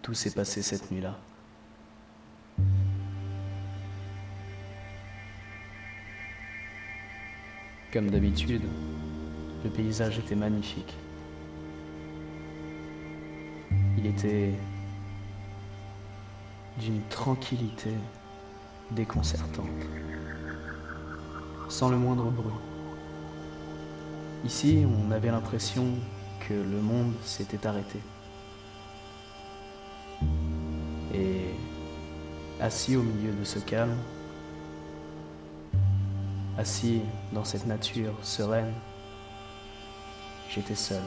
tout s'est passé cette nuit-là. Comme d'habitude, le paysage était magnifique. Il était d'une tranquillité déconcertante, sans le moindre bruit. Ici, on avait l'impression que le monde s'était arrêté. Et assis au milieu de ce calme, assis dans cette nature sereine, j'étais seul.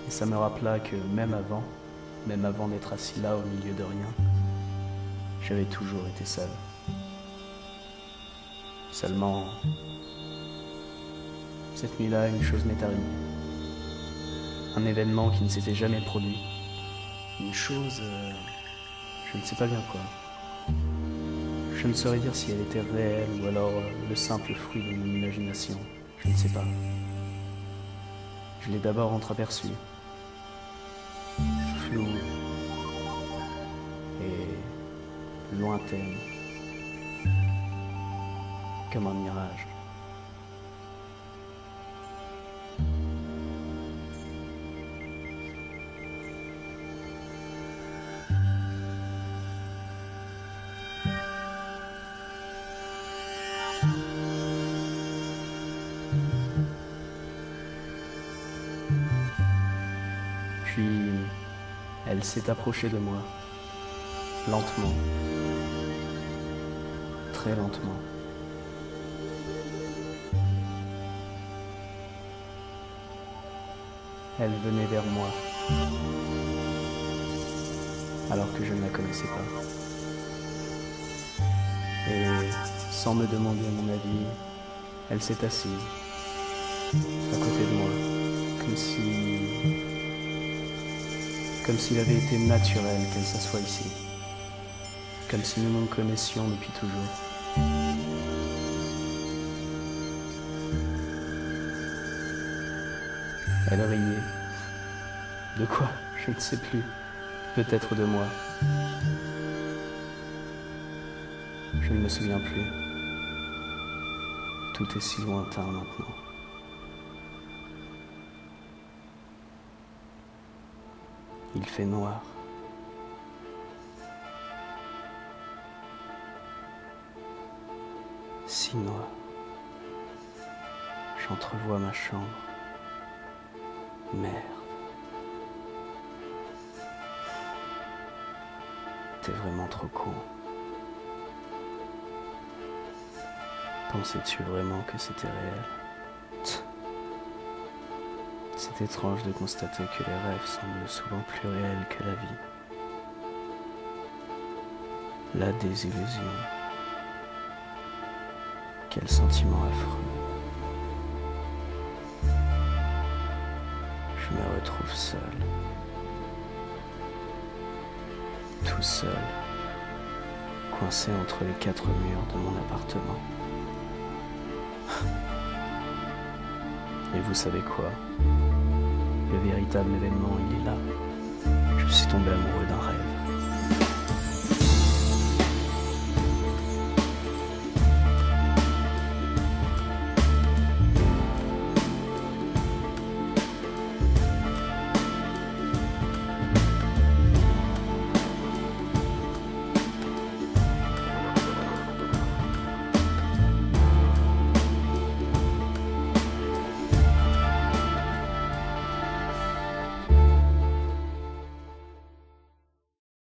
Et ça me rappela que même avant d'être assis là au milieu de rien, j'avais toujours été seul. Seulement, cette nuit-là, une chose m'est arrivée. Un événement qui ne s'était jamais produit. Une chose, je ne sais pas bien quoi. Je ne saurais dire si elle était réelle ou alors le simple fruit de mon imagination. Je ne sais pas. Je l'ai d'abord entreaperçue. Floue et lointaine, comme un mirage. Puis, elle s'est approchée de moi, lentement, très lentement. Elle venait vers moi, alors que je ne la connaissais pas. Et, sans me demander mon avis, elle s'est assise, à côté de moi, comme s'il avait été naturel qu'elle s'assoie ici, comme si nous nous connaissions depuis toujours. Elle riait. De quoi? Je ne sais plus. Peut-être de moi. Je ne me souviens plus. Tout est si lointain maintenant. Il fait noir. Si noir. J'entrevois ma chambre. Merde. T'es vraiment trop con. Pensais-tu vraiment que c'était réel? C'est étrange de constater que les rêves semblent souvent plus réels que la vie. La désillusion. Quel sentiment affreux. Je me retrouve seul. Tout seul. Coincé entre les quatre murs de mon appartement. Et vous savez quoi? Le véritable événement, il est là. Je suis tombé amoureux d'un rêve.